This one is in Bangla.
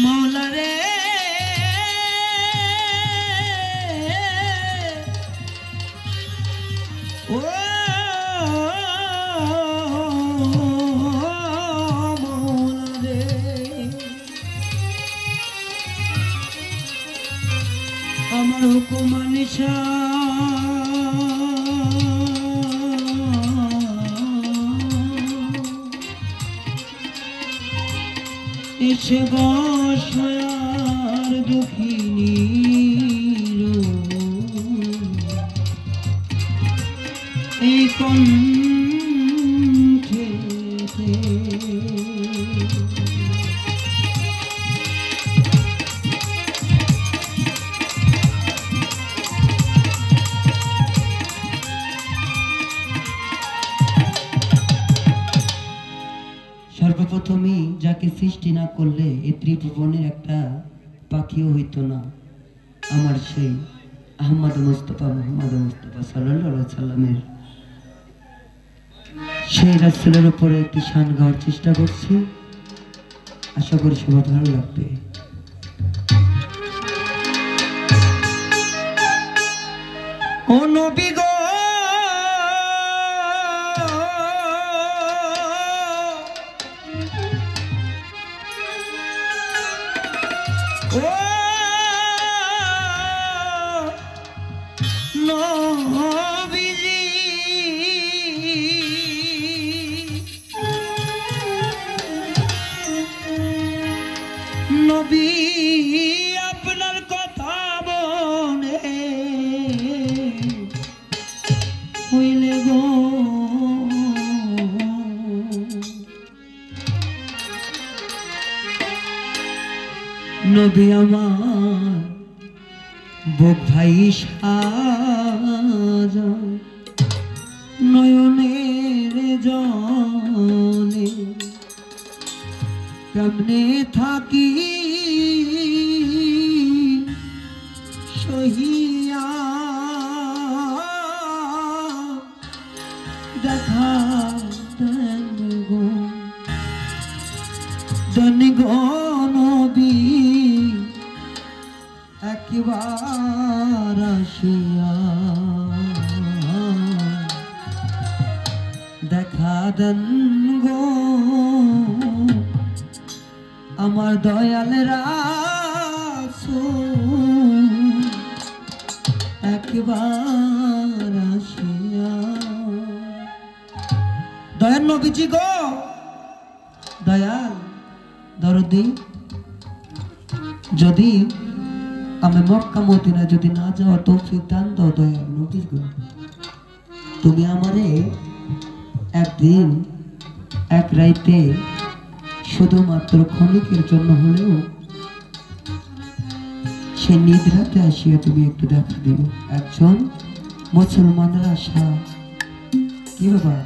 মৌলা রে ও মৌলা রে আমার হুকুম নিশা এসে বসার দুঃখিনী এই কণ্ঠে সর্বপ্রথমই যাকে সৃষ্টি না করলে এই ত্রিভুবনের একটা পাখিও হইতো না, আমার সেই আহমদ মুস্তফা মোহাম্মদ মুস্তফা সাল্লাল্লাহু আলাইহি সাল্লামের সেই রাসূলের উপরে একটি শান গাওয়ার চেষ্টা করছি। আশা করি সবার ভালো লাগবে। ও নবী গো ও নবীজি নবী আপনার কথা বনে হইলে গো নবী আমার বুক ভাই সাজা নয়নের জলে কেমনে থাকি সহিয়া দেখা দেন গো নবী একবার আসিয়া দেখা দেন গো আমার দয়াল রাসূল একবার আসিয়া। দয়াল নবীজি গো দয়াল দরদি, যদি আমি মক্কা মদিনা যদি না যাওয়া তৌফিক দান দাও দয়াল নবী গো, তুমি আমারে একদিন এক রাইতে শুধুমাত্র ক্ষণিকের জন্য হলেও সে নিদ্রাতে আসিয়া তুমি একটু দেখা দিও। একজন মুসলমানের আশা কি বাবা